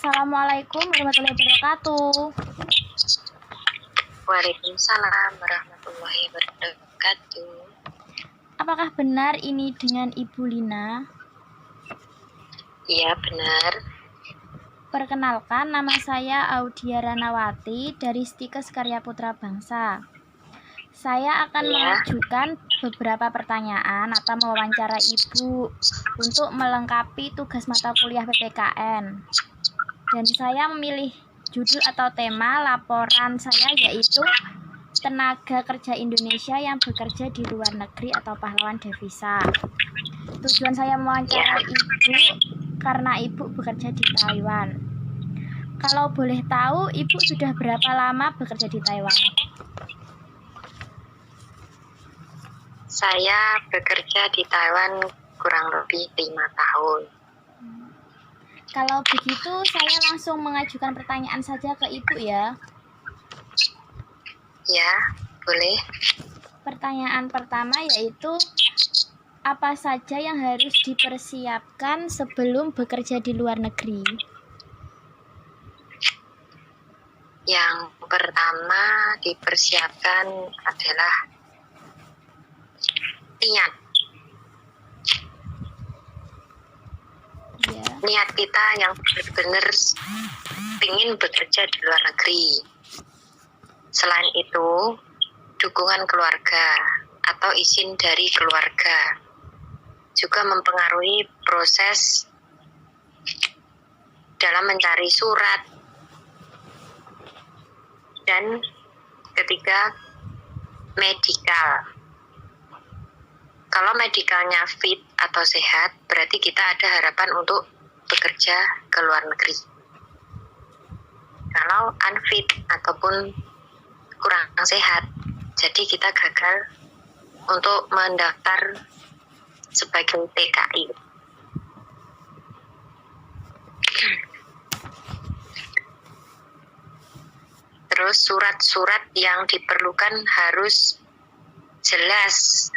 Assalamualaikum warahmatullahi wabarakatuh. Waalaikumsalam warahmatullahi wabarakatuh. Apakah benar ini dengan Ibu Lina? Iya, benar. Perkenalkan, nama saya Audia Ranawati dari Stikes Karya Putra Bangsa. Saya akan mengajukan beberapa pertanyaan atau mewawancara Ibu untuk melengkapi tugas mata kuliah PPKN. Dan saya memilih judul atau tema laporan saya yaitu tenaga kerja Indonesia yang bekerja di luar negeri atau pahlawan devisa. Tujuan saya mewawancarai Ibu karena Ibu bekerja di Taiwan. Kalau boleh tahu, Ibu sudah berapa lama bekerja di Taiwan? Saya bekerja di Taiwan kurang lebih 5 tahun. Kalau begitu, saya langsung mengajukan pertanyaan saja ke Ibu ya. Ya, boleh. Pertanyaan pertama yaitu, apa saja yang harus dipersiapkan sebelum bekerja di luar negeri? Yang pertama dipersiapkan adalah niat. Ya. Niat kita yang benar-benar ingin bekerja di luar negeri. Selain itu, dukungan keluarga atau izin dari keluarga juga mempengaruhi proses dalam mencari surat. Dan ketiga, medikal. Kalau medikalnya fit atau sehat, berarti kita ada harapan untuk bekerja ke luar negeri. Kalau unfit ataupun kurang sehat, jadi kita gagal untuk mendaftar sebagai TKI. Terus surat-surat yang diperlukan harus jelas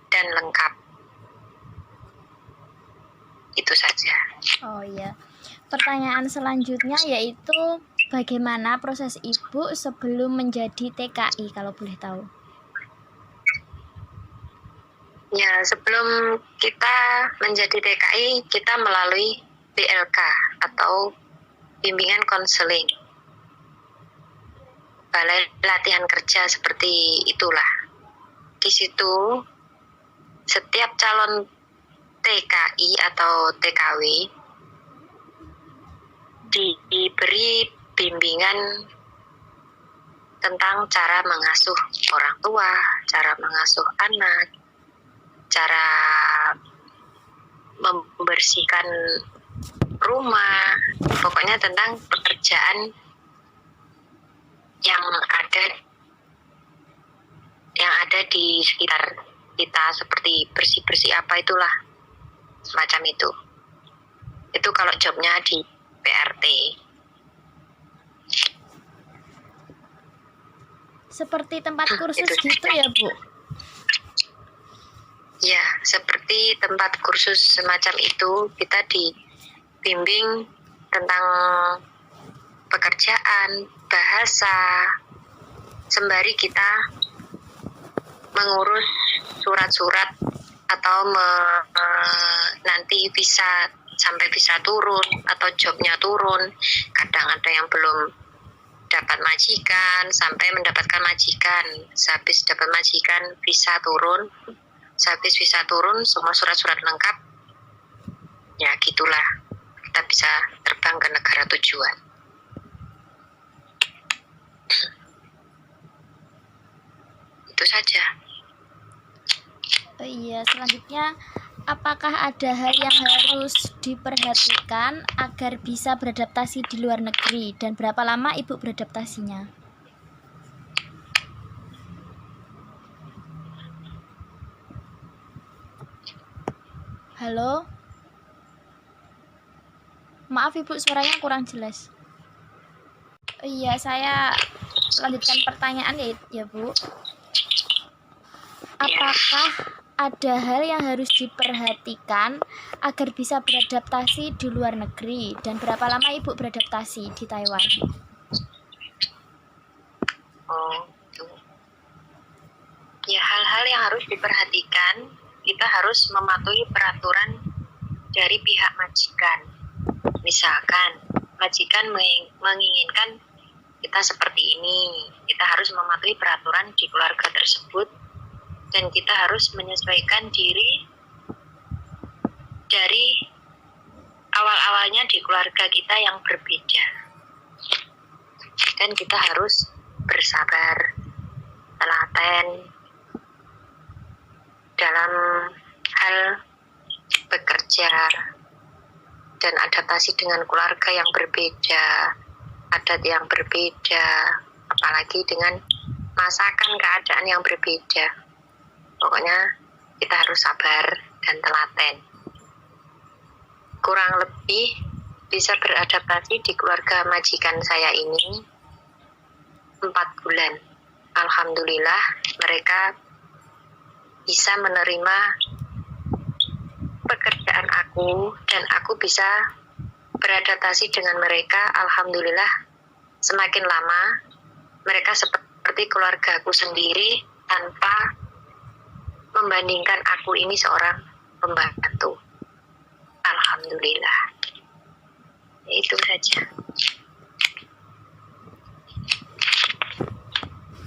dan lengkap. Itu saja. Oh iya. Pertanyaan selanjutnya yaitu, bagaimana proses Ibu sebelum menjadi TKI kalau boleh tahu? Ya, sebelum kita menjadi TKI, kita melalui BLK atau bimbingan konseling. Balai latihan kerja seperti itulah. Di situ setiap calon TKI atau TKW diberi bimbingan tentang cara mengasuh orang tua, cara mengasuh anak, cara membersihkan rumah, pokoknya tentang pekerjaan yang ada di sekitar kita, seperti bersih-bersih apa itulah, semacam itu. Itu kalau jobnya di PRT. Seperti tempat kursus gitu ya, Bu? Ya, seperti tempat kursus semacam itu, kita dibimbing tentang pekerjaan, bahasa, sembari kita mengurus surat-surat atau nanti bisa sampai bisa turun atau jobnya turun. Kadang ada yang belum dapat majikan sampai mendapatkan majikan. Sehabis dapat majikan bisa turun. Sehabis bisa turun semua surat-surat lengkap. Ya gitulah, kita bisa terbang ke negara tujuan. Itu saja. Iya, selanjutnya, apakah ada hal yang harus diperhatikan agar bisa beradaptasi di luar negeri, dan berapa lama Ibu beradaptasinya? Halo? Maaf Ibu, suaranya kurang jelas. Iya, saya lanjutkan pertanyaan ya Bu. Apakah ada hal yang harus diperhatikan agar bisa beradaptasi di luar negeri? Dan berapa lama Ibu beradaptasi di Taiwan? Oh, itu. Ya, hal-hal yang harus diperhatikan, kita harus mematuhi peraturan dari pihak majikan. Misalkan, majikan menginginkan kita seperti ini, kita harus mematuhi peraturan di keluarga tersebut, dan kita harus menyesuaikan diri dari awal-awalnya di keluarga kita yang berbeda. Dan kita harus bersabar, telaten dalam hal bekerja dan adaptasi dengan keluarga yang berbeda, adat yang berbeda, apalagi dengan masakan keadaan yang berbeda. Pokoknya kita harus sabar dan telaten. Kurang lebih bisa beradaptasi di keluarga majikan saya ini 4 bulan. Alhamdulillah mereka bisa menerima pekerjaan aku dan aku bisa beradaptasi dengan mereka. Alhamdulillah semakin lama mereka seperti keluargaku sendiri tanpa membandingkan aku ini seorang pembantu. Alhamdulillah. Itu saja.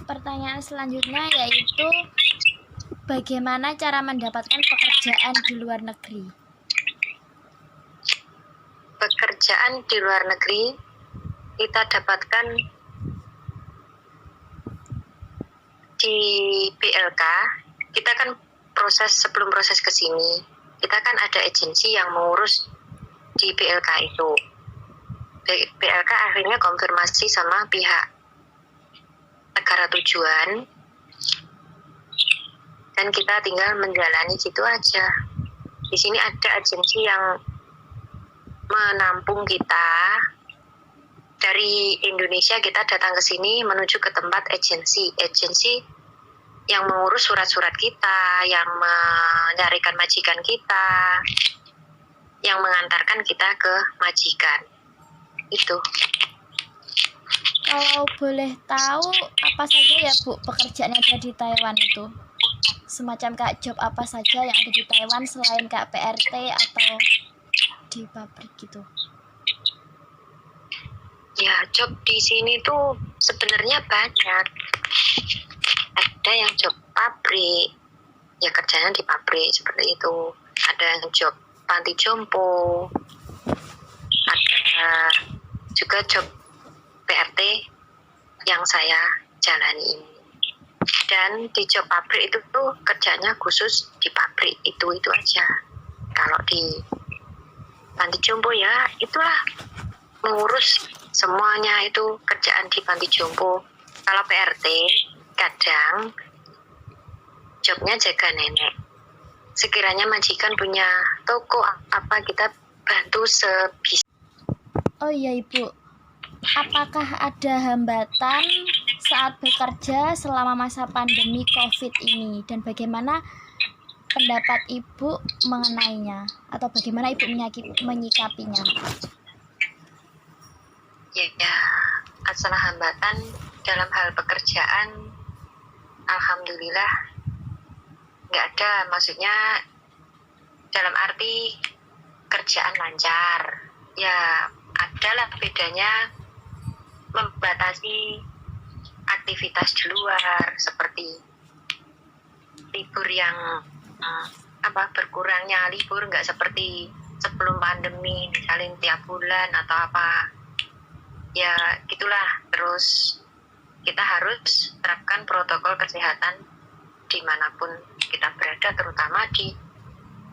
Pertanyaan selanjutnya yaitu bagaimana cara mendapatkan pekerjaan di luar negeri? Pekerjaan di luar negeri kita dapatkan di PLK. Kita kan sebelum proses ke sini, kita kan ada agensi yang mengurus di PLK itu. PLK akhirnya konfirmasi sama pihak negara tujuan, dan kita tinggal menjalani gitu aja. Di sini ada agensi yang menampung kita. Dari Indonesia kita datang ke sini menuju ke tempat agensi yang mengurus surat-surat kita, yang mencarikan majikan kita, yang mengantarkan kita ke majikan. Itu. Kalau boleh tahu apa saja ya Bu pekerjaan yang ada di Taiwan itu? Semacam kayak job apa saja yang ada di Taiwan selain kayak PRT atau di pabrik gitu? Ya, job di sini tuh sebenarnya banyak. Ada yang job pabrik, ya kerjanya di pabrik seperti itu. Ada yang job panti jompo, ada juga job PRT yang saya jalani ini. Dan di job pabrik itu tuh kerjanya khusus di pabrik itu aja. Kalau di panti jompo ya itulah mengurus semuanya, itu kerjaan di panti jompo. Kalau PRT kadang jobnya jaga nenek. Sekiranya majikan punya toko apa, kita bantu sebisa. Oh iya Ibu, apakah ada hambatan saat bekerja selama masa pandemi COVID ini, dan bagaimana pendapat Ibu mengenainya, atau bagaimana Ibu menyikapinya? Ya, masalah hambatan dalam hal pekerjaan, alhamdulillah nggak ada. Maksudnya dalam arti kerjaan lancar. Ya, adalah bedanya membatasi aktivitas di luar, seperti libur yang berkurangnya libur, nggak seperti sebelum pandemi, misalnya tiap bulan atau apa. Ya gitulah. Terus kita harus terapkan protokol kesehatan dimanapun kita berada, terutama di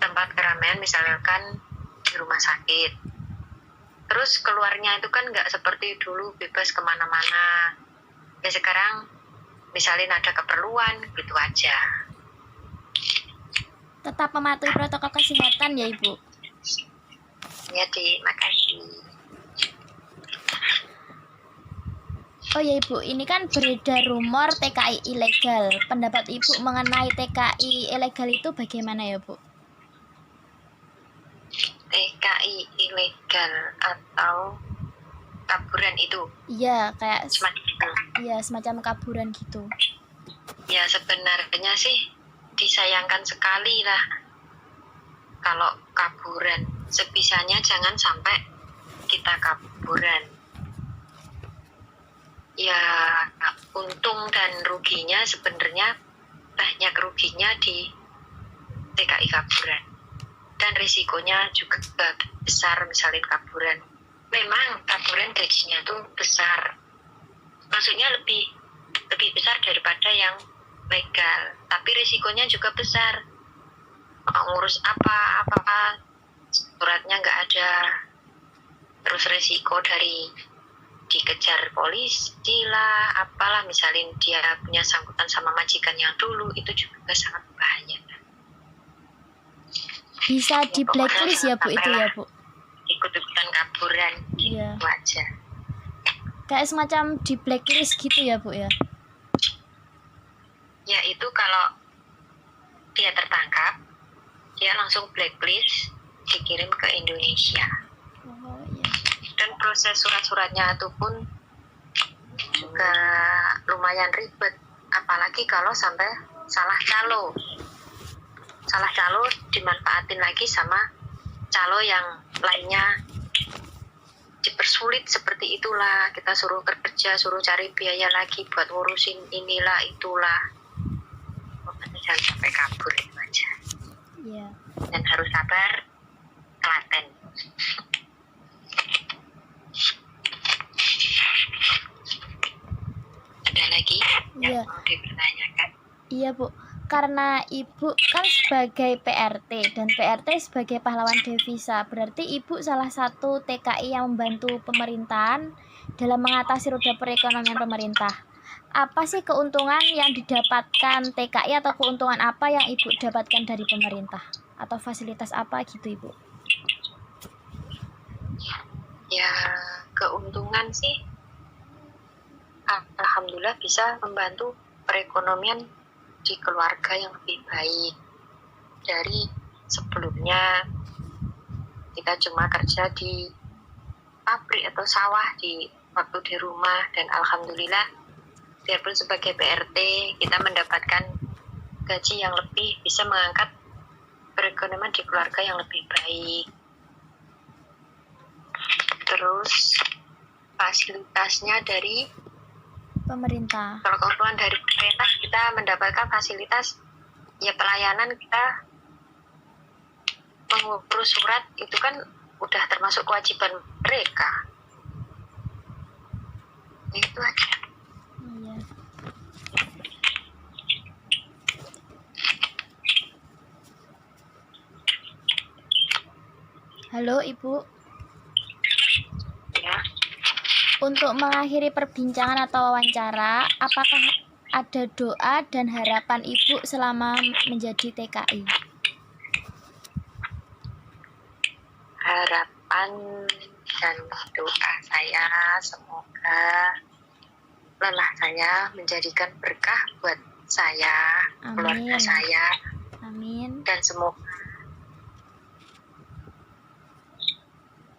tempat keramaian, misalkan di rumah sakit. Terus keluarnya itu kan nggak seperti dulu bebas kemana-mana. Ya sekarang misalnya ada keperluan gitu aja. Tetap mematuhi protokol kesehatan ya Ibu. Ya, makasih. Oh ya Ibu, ini kan beredar rumor TKI ilegal. Pendapat Ibu mengenai TKI ilegal itu bagaimana ya Bu? TKI ilegal atau kaburan itu? Iya, kayak Semacam. iya semacam kaburan gitu. Ya sebenarnya sih disayangkan sekali lah kalau kaburan. Sebisanya jangan sampai kita kaburan. Ya untung dan ruginya sebenarnya banyak ruginya di TKI kaburan, dan risikonya juga besar. Misalnya kaburan, memang kaburan gajinya tuh besar, maksudnya lebih besar daripada yang legal, tapi risikonya juga besar. Ngurus apa suratnya nggak ada, terus risiko dari dikejar polisi lah, apalah, misalnya dia punya sangkutan sama majikan yang dulu, itu juga sangat bahaya. Bisa di blacklist ya Bu itu ya Bu? Ikut-ikutan kaburan Iya. gitu aja. Kayak semacam di blacklist gitu ya Bu ya? Ya itu kalau dia tertangkap, dia langsung blacklist, dikirim ke Indonesia. Oh iya. Dan proses surat-suratnya itu pun juga lumayan ribet, apalagi kalau sampai salah calo dimanfaatin lagi sama calo yang lainnya, dipersulit seperti itulah. Kita suruh kerja, suruh cari biaya lagi buat ngurusin inilah itulah. Pokoknya jangan sampai kabur itu aja. Iya. Dan harus sabar, telaten. Ada lagi Iya. yang mau dipertanyakan? Iya Bu, karena Ibu kan sebagai PRT dan PRT sebagai pahlawan devisa, berarti Ibu salah satu TKI yang membantu pemerintahan dalam mengatasi roda perekonomian pemerintah. Apa sih keuntungan yang didapatkan TKI atau keuntungan apa yang Ibu dapatkan dari pemerintah? Atau fasilitas apa gitu Ibu? Ya keuntungan sih, alhamdulillah bisa membantu perekonomian di keluarga yang lebih baik dari sebelumnya. Kita cuma kerja di pabrik atau sawah di waktu di rumah, dan alhamdulillah biarpun sebagai PRT kita mendapatkan gaji yang lebih, bisa mengangkat perekonomian di keluarga yang lebih baik. Terus fasilitasnya dari Pemerintah. kalau keuntungan dari pemerintah, kita mendapatkan fasilitas, ya pelayanan kita mengurus surat itu kan udah termasuk kewajiban mereka. Itu aja. Iya. Halo Ibu. Ya. Untuk mengakhiri perbincangan atau wawancara, apakah ada doa dan harapan Ibu selama menjadi TKI? Harapan dan doa saya, semoga lelah saya menjadikan berkah buat saya, keluarga Amin. saya, Amin. dan semoga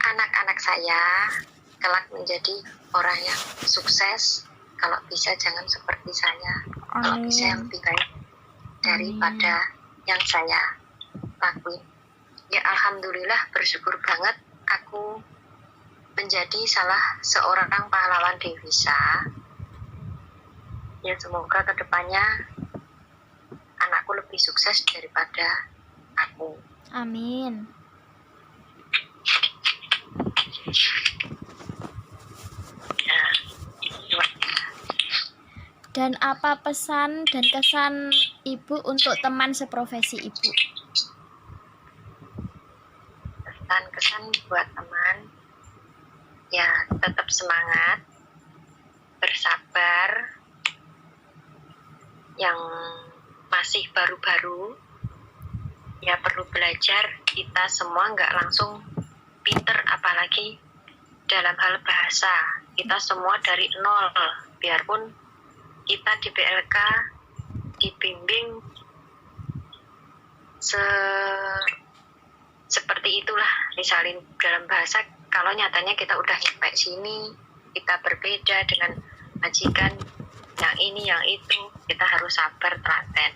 anak-anak saya kelak menjadi orang yang sukses. Kalau bisa jangan seperti saya, kalau bisa yang lebih baik daripada yang saya lakuin. Ya alhamdulillah, bersyukur banget aku menjadi salah seorang pahlawan devisa. Ya semoga kedepannya anakku lebih sukses daripada aku. Amin. Nah, itu aja. Dan apa pesan dan kesan Ibu untuk teman seprofesi Ibu? Kesan buat teman, ya tetap semangat, bersabar. Yang masih baru-baru, ya perlu belajar. Kita semua nggak langsung pinter, apalagi dalam hal bahasa. Kita semua dari nol, biarpun kita di PLK dibimbing seperti itulah, misalnya dalam bahasa, kalau nyatanya kita udah nyampe sini, kita berbeda dengan majikan yang ini yang itu, kita harus sabar, telaten.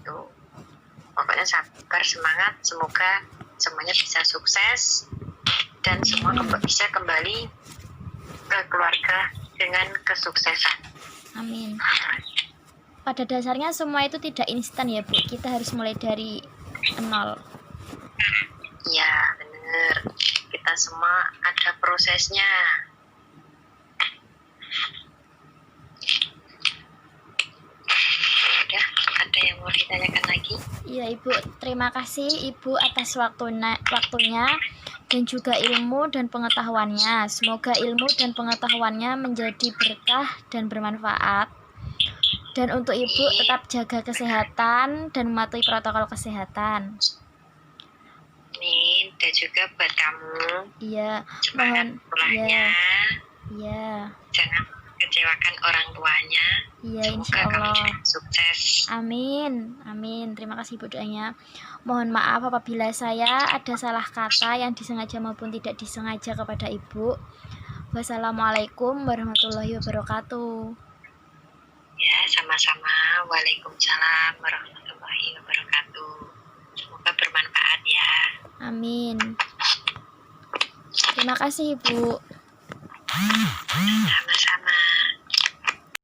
Tuh, pokoknya sabar, semangat, semoga semuanya bisa sukses dan semua bisa kembali ke keluarga dengan kesuksesan. Amin. Pada dasarnya semua itu tidak instan ya Bu, kita harus mulai dari nol. Iya bener, kita semua ada prosesnya. Udah, ada yang mau ditanyakan lagi? Iya Ibu, terima kasih Ibu atas waktunya dan juga ilmu dan pengetahuannya. Semoga ilmu dan pengetahuannya menjadi berkah dan bermanfaat. Dan untuk Ibu tetap jaga kesehatan dan mematuhi protokol kesehatan. Amin. Dan juga buat kamu, Iya, semangat sekolahnya. Iya. Jangan kecewakan orang tuanya. Iya, Semoga insya kamu Allah. juga sukses. Amin. Terima kasih Ibu doanya. Mohon maaf apabila saya ada salah kata yang disengaja maupun tidak disengaja kepada Ibu. Wassalamualaikum warahmatullahi wabarakatuh. Ya, sama-sama. Waalaikumsalam warahmatullahi wabarakatuh. Semoga bermanfaat ya. Amin. Terima kasih Ibu. Sama-sama.